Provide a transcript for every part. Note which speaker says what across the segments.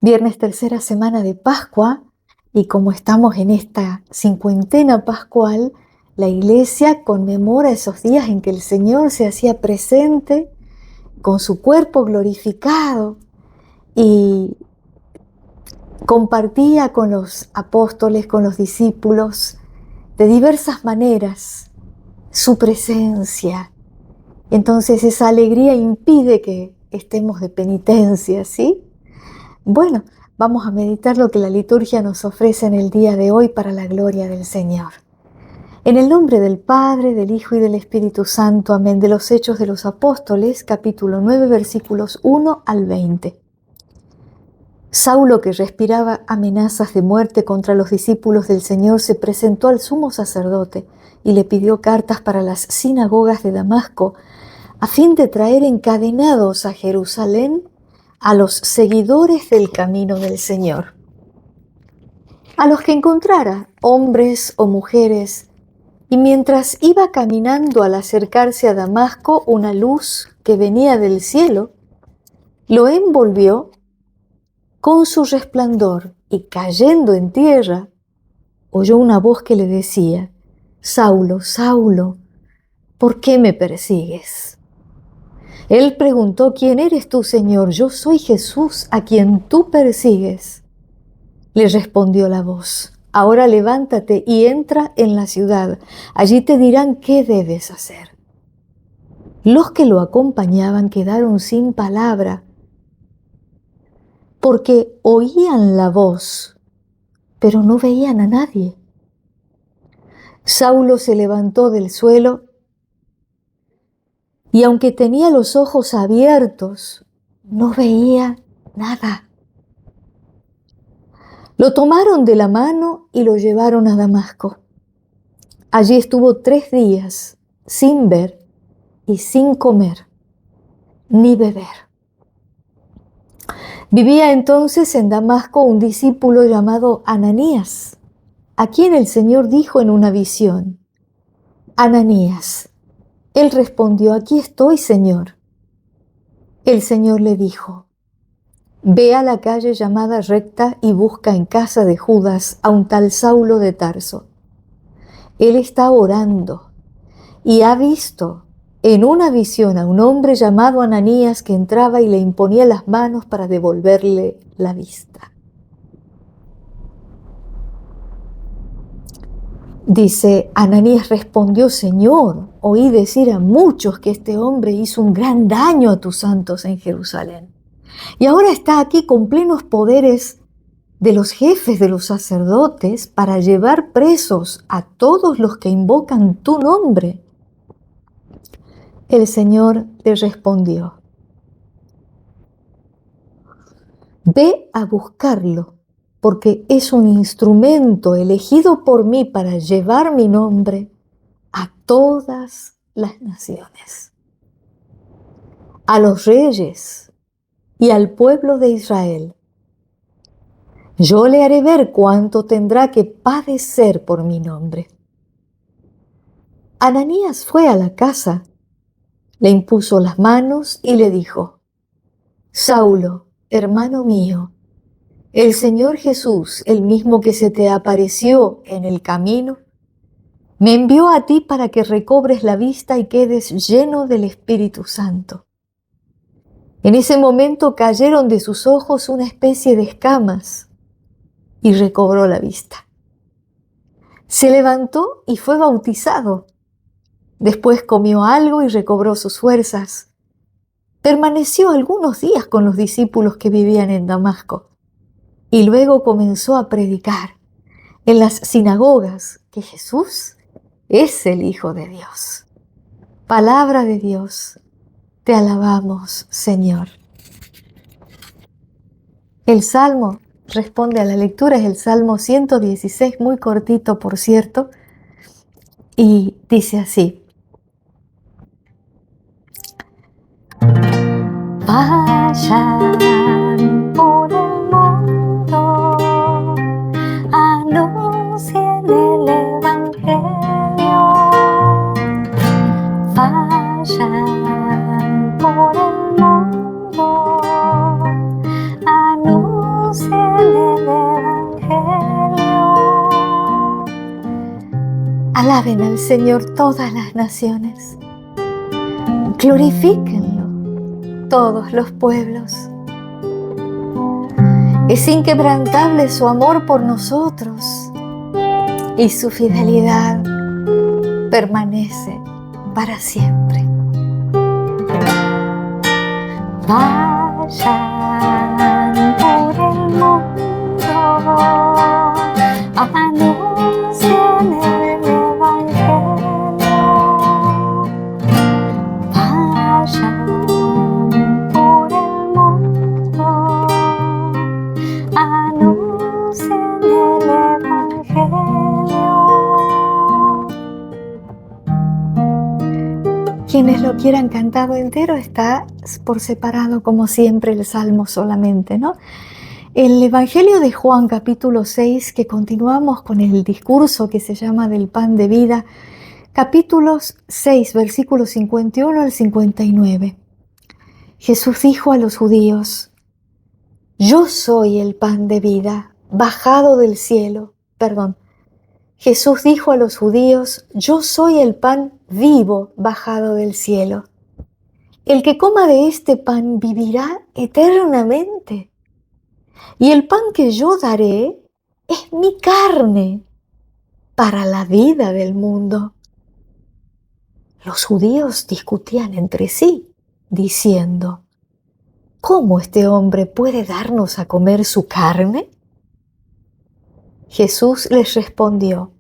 Speaker 1: Viernes, tercera semana de Pascua, y como estamos en esta cincuentena pascual, la Iglesia conmemora esos días en que el Señor se hacía presente con su cuerpo glorificado y compartía con los apóstoles, con los discípulos, de diversas maneras su presencia. Entonces esa alegría impide que estemos de penitencia, ¿sí? Bueno, vamos a meditar lo que la liturgia nos ofrece en el día de hoy para la gloria del Señor. En el nombre del Padre, del Hijo y del Espíritu Santo. Amén. De los Hechos de los Apóstoles, capítulo 9, versículos 1 al 20. Saulo, que respiraba amenazas de muerte contra los discípulos del Señor, se presentó al sumo sacerdote y le pidió cartas para las sinagogas de Damasco, a fin de traer encadenados a Jerusalén a los seguidores del camino del Señor. A los que encontrara, hombres o mujeres, y mientras iba caminando al acercarse a Damasco una luz que venía del cielo, lo envolvió con su resplandor y cayendo en tierra, oyó una voz que le decía: Saulo, Saulo, ¿por qué me persigues? Él preguntó: ¿Quién eres tú, Señor? Yo soy Jesús, a quien tú persigues. Le respondió la voz: ahora levántate y entra en la ciudad. Allí te dirán qué debes hacer. Los que lo acompañaban quedaron sin palabra, porque oían la voz, pero no veían a nadie. Saulo se levantó del suelo y aunque tenía los ojos abiertos, no veía nada. Lo tomaron de la mano y lo llevaron a Damasco. Allí estuvo 3 días sin ver y sin comer ni beber. Vivía entonces en Damasco un discípulo llamado Ananías, a quien el Señor dijo en una visión: Ananías. Él respondió: aquí estoy, Señor. El Señor le dijo: ve a la calle llamada Recta y busca en casa de Judas a un tal Saulo de Tarso. Él está orando y ha visto en una visión a un hombre llamado Ananías que entraba y le imponía las manos para devolverle la vista. Dice: Ananías respondió: Señor, oí decir a muchos que este hombre hizo un gran daño a tus santos en Jerusalén. Y ahora está aquí con plenos poderes de los jefes de los sacerdotes para llevar presos a todos los que invocan tu nombre. El Señor le respondió: ve a buscarlo, porque es un instrumento elegido por mí para llevar mi nombre a todas las naciones, a los reyes y al pueblo de Israel. Yo le haré ver cuánto tendrá que padecer por mi nombre. Ananías fue a la casa, le impuso las manos y le dijo: Saulo, hermano mío, el Señor Jesús, el mismo que se te apareció en el camino, me envió a ti para que recobres la vista y quedes lleno del Espíritu Santo. En ese momento cayeron de sus ojos una especie de escamas y recobró la vista. Se levantó y fue bautizado. Después comió algo y recobró sus fuerzas. Permaneció algunos días con los discípulos que vivían en Damasco y luego comenzó a predicar en las sinagogas que Jesús es el Hijo de Dios. Palabra de Dios, te alabamos, Señor. El Salmo responde a la lectura, es el Salmo 116, muy cortito, por cierto, y dice así: vayan por el mundo, anuncien el Evangelio. Vayan por el mundo, anuncien Alaben al Señor todas las naciones. Glorifíquenlo todos los pueblos. Es inquebrantable su amor por nosotros y su fidelidad permanece para siempre. Vayan por el mundo, anuncien el Evangelio. Vayan por el mundo, anuncien el Evangelio. Quienes lo quieran cantado entero, está por separado, como siempre, el Salmo solamente, ¿no? El Evangelio de Juan, capítulo 6, que continuamos con el discurso que se llama del pan de vida, capítulos 6, versículos 51 al 59. Jesús dijo a los judíos: yo soy el pan de vida, bajado del cielo. Jesús dijo a los judíos: yo soy el pan vivo, bajado del cielo. El que coma de este pan vivirá eternamente. Y el pan que yo daré es mi carne para la vida del mundo. Los judíos discutían entre sí, diciendo: ¿cómo este hombre puede darnos a comer su carne? Jesús les respondió: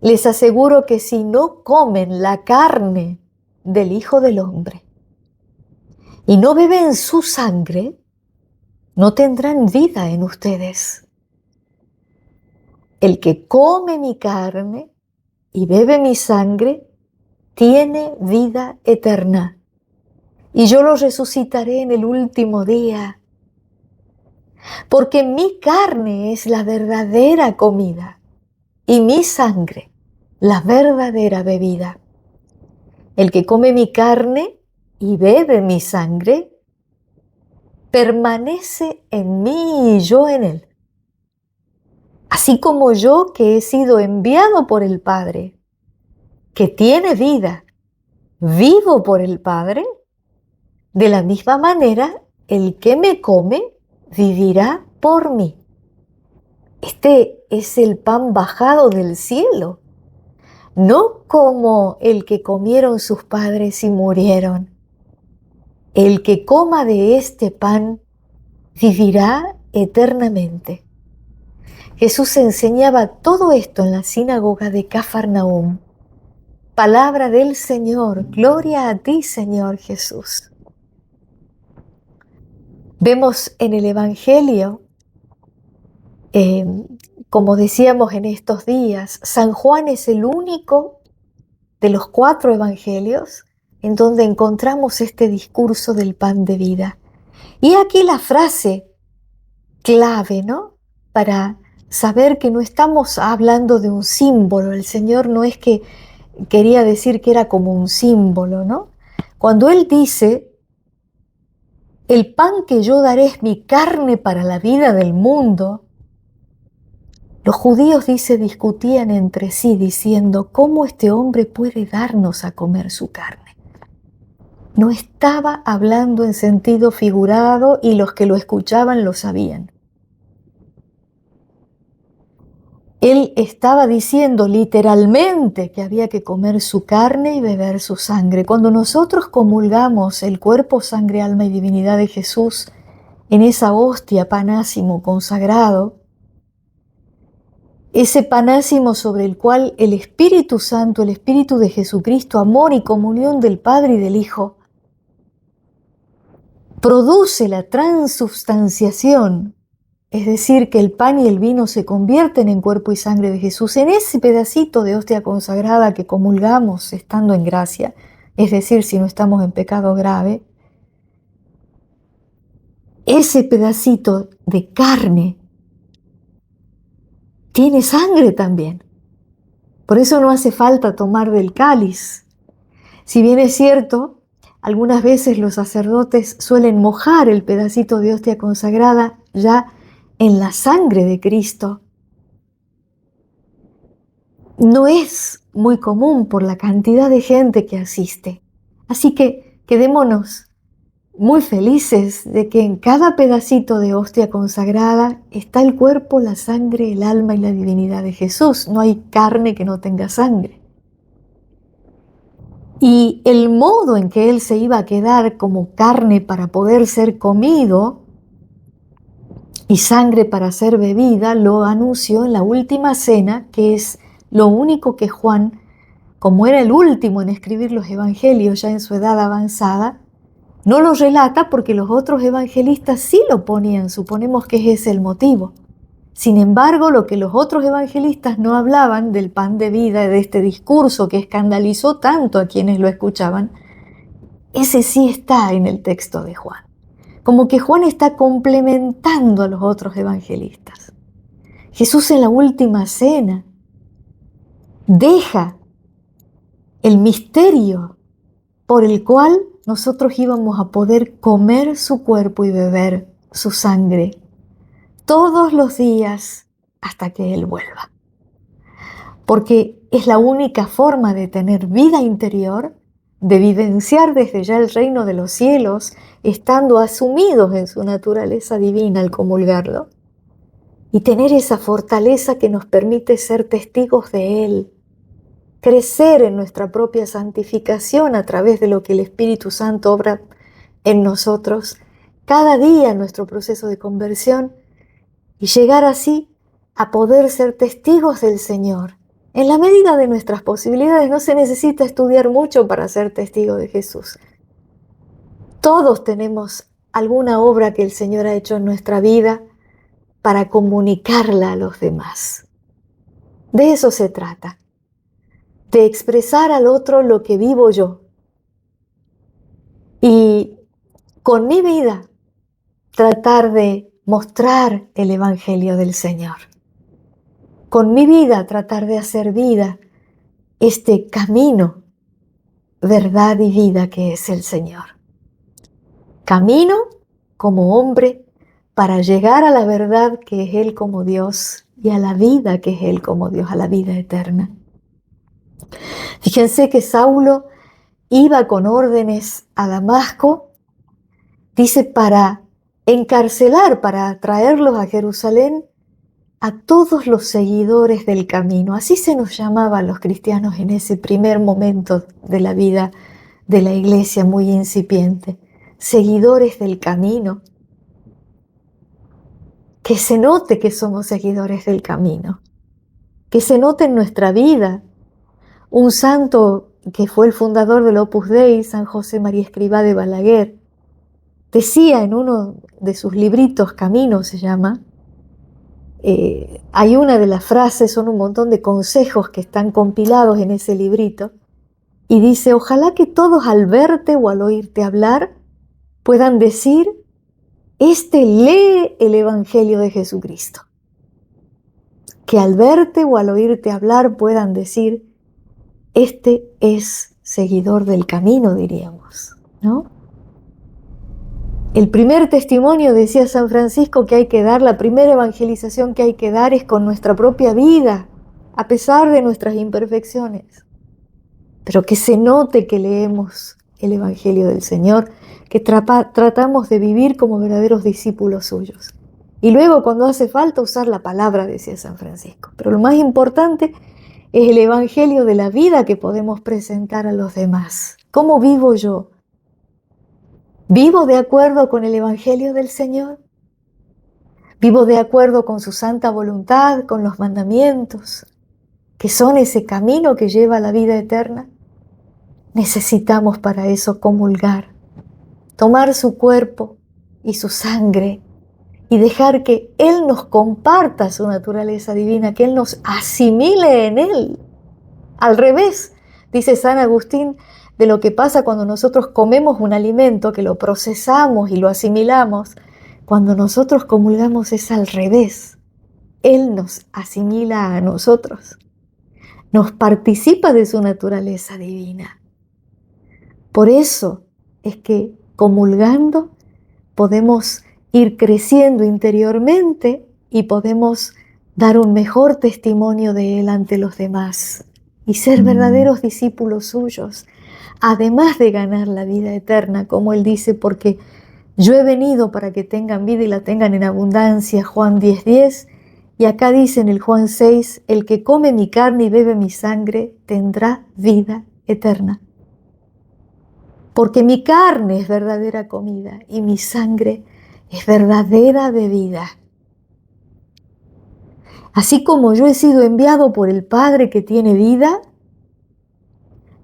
Speaker 1: les aseguro que si no comen la carne del Hijo del Hombre y no beben su sangre, no tendrán vida en ustedes. El que come mi carne y bebe mi sangre tiene vida eterna, y yo lo resucitaré en el último día. Porque mi carne es la verdadera comida y mi sangre la verdadera bebida. El que come mi carne y bebe mi sangre permanece en mí y yo en él. Así como yo, que he sido enviado por el Padre, que tiene vida, vivo por el Padre, de la misma manera el que me come vivirá por mí. Este es el pan bajado del cielo, no como el que comieron sus padres y murieron. El que coma de este pan vivirá eternamente. Jesús enseñaba todo esto en la sinagoga de Cafarnaúm. Palabra del Señor, gloria a ti, Señor Jesús. Vemos en el Evangelio, como decíamos en estos días, San Juan es el único de los 4 evangelios en donde encontramos este discurso del pan de vida. Y aquí la frase clave, ¿no? Para saber que no estamos hablando de un símbolo. El Señor no es que quería decir que era como un símbolo, ¿no? Cuando Él dice: el pan que yo daré es mi carne para la vida del mundo, los judíos, discutían entre sí diciendo: ¿cómo este hombre puede darnos a comer su carne? No estaba hablando en sentido figurado y los que lo escuchaban lo sabían. Él estaba diciendo literalmente que había que comer su carne y beber su sangre. Cuando nosotros comulgamos el cuerpo, sangre, alma y divinidad de Jesús en esa hostia panásimo consagrado, ese panásimo sobre el cual el Espíritu Santo, el Espíritu de Jesucristo, amor y comunión del Padre y del Hijo, produce la transubstanciación, es decir, que el pan y el vino se convierten en cuerpo y sangre de Jesús. En ese pedacito de hostia consagrada que comulgamos estando en gracia, es decir, si no estamos en pecado grave, ese pedacito de carne tiene sangre también. Por eso no hace falta tomar del cáliz. Si bien es cierto, algunas veces los sacerdotes suelen mojar el pedacito de hostia consagrada ya en la sangre de Cristo. no es muy común por la cantidad de gente que asiste. Así que quedémonos muy felices de que en cada pedacito de hostia consagrada está el cuerpo, la sangre, el alma y la divinidad de Jesús. No hay carne que no tenga sangre. Y el modo en que Él se iba a quedar como carne para poder ser comido y sangre para ser bebida, lo anunció en la última cena, que es lo único que Juan, como era el último en escribir los evangelios ya en su edad avanzada, no lo relata porque los otros evangelistas sí lo ponían, suponemos que ese es el motivo. Sin embargo, lo que los otros evangelistas no hablaban del pan de vida, de este discurso que escandalizó tanto a quienes lo escuchaban, ese sí está en el texto de Juan. Como que Juan está complementando a los otros evangelistas. Jesús en la última cena deja el misterio por el cual nosotros íbamos a poder comer su cuerpo y beber su sangre todos los días hasta que Él vuelva. Porque es la única forma de tener vida interior, de vivenciar desde ya el reino de los cielos, estando asumidos en su naturaleza divina al comulgarlo, y tener esa fortaleza que nos permite ser testigos de Él, crecer en nuestra propia santificación a través de lo que el Espíritu Santo obra en nosotros, cada día en nuestro proceso de conversión, y llegar así a poder ser testigos del Señor. En la medida de nuestras posibilidades, no se necesita estudiar mucho para ser testigo de Jesús. Todos tenemos alguna obra que el Señor ha hecho en nuestra vida para comunicarla a los demás. De eso se trata, de expresar al otro lo que vivo yo. Y con mi vida tratar de mostrar el Evangelio del Señor. Con mi vida tratar de hacer vida este camino, verdad y vida que es el Señor. Camino como hombre para llegar a la verdad que es Él como Dios y a la vida que es Él como Dios, a la vida eterna. Fíjense que Saulo iba con órdenes a Damasco, dice, para encarcelar, para traerlos a Jerusalén a todos los seguidores del camino. Así se nos llamaba a los cristianos en ese primer momento de la vida de la iglesia muy incipiente. Seguidores del camino. Que se note que somos seguidores del camino. Que se note en nuestra vida. Un santo que fue el fundador del Opus Dei, San José María Escrivá de Balaguer, decía en uno de sus libritos, Camino se llama, hay una de las frases, son un montón de consejos que están compilados en ese librito, y dice, ojalá que todos al verte o al oírte hablar puedan decir, este lee el Evangelio de Jesucristo. Que al verte o al oírte hablar puedan decir, este es seguidor del camino, diríamos, ¿no? El primer testimonio, decía San Francisco, que hay que dar, la primera evangelización que hay que dar es con nuestra propia vida, a pesar de nuestras imperfecciones. Pero que se note que leemos el Evangelio del Señor, que tratamos de vivir como verdaderos discípulos suyos. Y luego, cuando hace falta, usar la palabra, decía San Francisco. Pero lo más importante es el Evangelio de la vida que podemos presentar a los demás. ¿Cómo vivo yo? ¿Vivo de acuerdo con el Evangelio del Señor? ¿Vivo de acuerdo con su santa voluntad, con los mandamientos, que son ese camino que lleva a la vida eterna? Necesitamos para eso comulgar, tomar su cuerpo y su sangre y dejar que Él nos comparta su naturaleza divina, que Él nos asimile en Él. Al revés, dice San Agustín, de lo que pasa cuando nosotros comemos un alimento, que lo procesamos y lo asimilamos. Cuando nosotros comulgamos es al revés. Él nos asimila a nosotros, nos participa de su naturaleza divina. Por eso es que comulgando podemos ir creciendo interiormente y podemos dar un mejor testimonio de Él ante los demás y ser verdaderos discípulos suyos, además de ganar la vida eterna, como Él dice, porque yo he venido para que tengan vida y la tengan en abundancia, Juan 10:10, y acá dice en el Juan 6, el que come mi carne y bebe mi sangre tendrá vida eterna. Porque mi carne es verdadera comida y mi sangre es verdadera bebida. Así como yo he sido enviado por el Padre que tiene vida,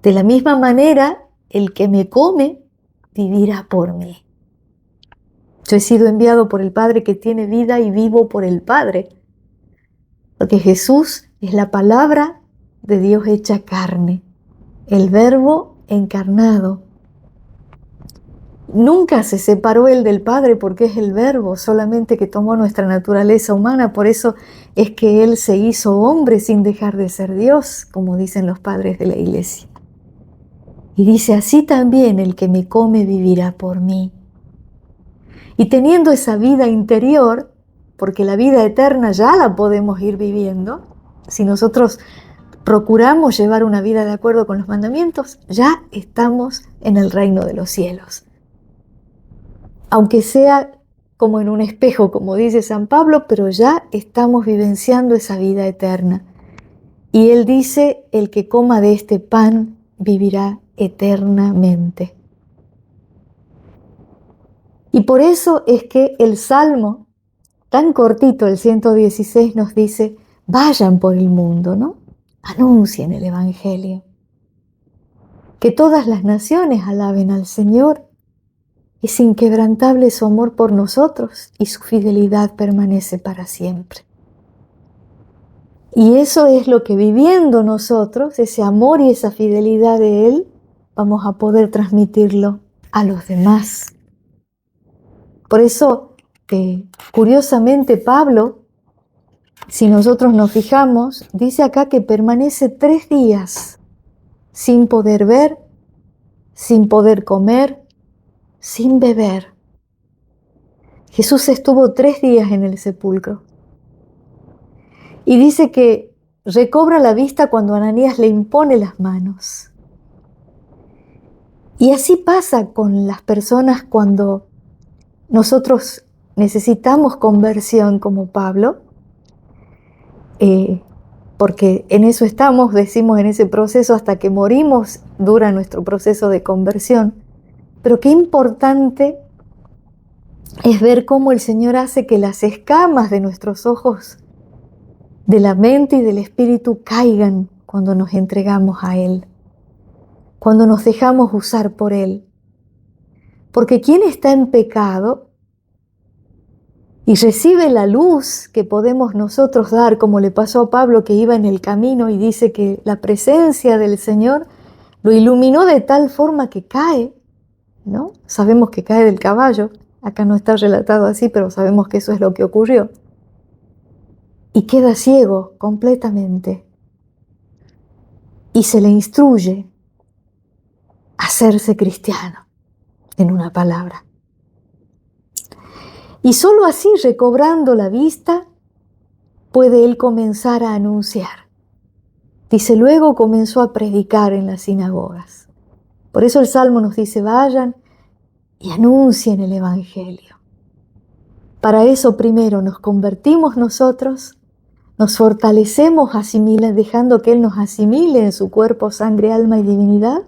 Speaker 1: de la misma manera el que me come vivirá por mí. Yo he sido enviado por el Padre que tiene vida y vivo por el Padre. Porque Jesús es la palabra de Dios hecha carne, el Verbo encarnado. Nunca se separó Él del Padre porque es el Verbo, solamente que tomó nuestra naturaleza humana. Por eso es que Él se hizo hombre sin dejar de ser Dios, como dicen los padres de la Iglesia. Y dice, así también el que me come vivirá por mí. Y teniendo esa vida interior, porque la vida eterna ya la podemos ir viviendo, si nosotros procuramos llevar una vida de acuerdo con los mandamientos, ya estamos en el reino de los cielos. Aunque sea como en un espejo, como dice San Pablo, pero ya estamos vivenciando esa vida eterna. Y él dice, el que coma de este pan vivirá eternamente. Y por eso es que el Salmo, tan cortito, el 116, nos dice, vayan por el mundo, ¿no? Anuncien el Evangelio. Que todas las naciones alaben al Señor. Es inquebrantable su amor por nosotros y su fidelidad permanece para siempre. Y eso es lo que viviendo nosotros, ese amor y esa fidelidad de Él, vamos a poder transmitirlo a los demás. Por eso, curiosamente, Pablo, si nosotros nos fijamos, dice acá que permanece 3 días sin poder ver, sin poder comer, sin beber. Jesús estuvo 3 días en el sepulcro. Y dice que recobra la vista cuando Ananías le impone las manos. Y así pasa con las personas cuando nosotros necesitamos conversión como Pablo, porque en eso estamos, decimos en ese proceso, hasta que morimos dura nuestro proceso de conversión. Pero qué importante es ver cómo el Señor hace que las escamas de nuestros ojos, de la mente y del espíritu caigan cuando nos entregamos a Él, cuando nos dejamos usar por Él. Porque quien está en pecado y recibe la luz que podemos nosotros dar, como le pasó a Pablo que iba en el camino y dice que la presencia del Señor lo iluminó de tal forma que cae, ¿no? Sabemos que cae del caballo, acá no está relatado así, pero sabemos que eso es lo que ocurrió. Y queda ciego completamente. Y se le instruye a hacerse cristiano, en una palabra. Y solo así, recobrando la vista, puede él comenzar a anunciar. Dice, luego comenzó a predicar en las sinagogas. Por eso el Salmo nos dice, vayan y anuncien el Evangelio. Para eso primero nos convertimos nosotros, nos fortalecemos dejando que Él nos asimile en su cuerpo, sangre, alma y divinidad,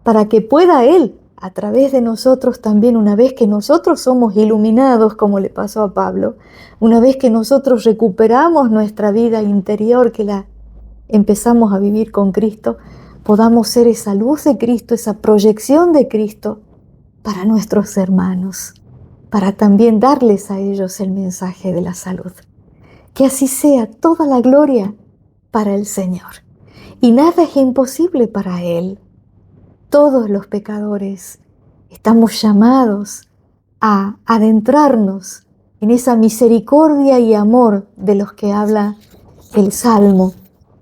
Speaker 1: para que pueda Él, a través de nosotros también, una vez que nosotros somos iluminados, como le pasó a Pablo, una vez que nosotros recuperamos nuestra vida interior, que la empezamos a vivir con Cristo, podamos ser esa luz de Cristo, esa proyección de Cristo para nuestros hermanos, para también darles a ellos el mensaje de la salud. Que así sea, toda la gloria para el Señor. Y nada es imposible para Él. Todos los pecadores estamos llamados a adentrarnos en esa misericordia y amor de los que habla el Salmo,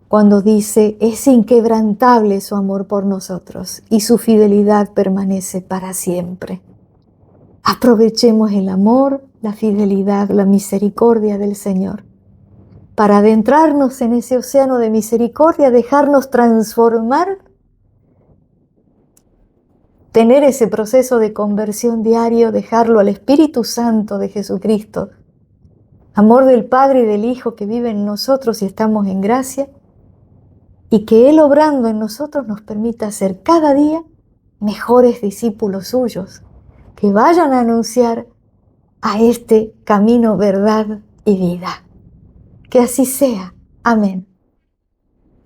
Speaker 1: cuando dice, es inquebrantable su amor por nosotros y su fidelidad permanece para siempre. Aprovechemos el amor, la fidelidad, la misericordia del Señor para adentrarnos en ese océano de misericordia, dejarnos transformar, tener ese proceso de conversión diario, dejarlo al Espíritu Santo de Jesucristo, amor del Padre y del Hijo que vive en nosotros y estamos en gracia, y que Él obrando en nosotros nos permita ser cada día mejores discípulos suyos, que vayan a anunciar a este camino, verdad y vida. Que así sea. Amén.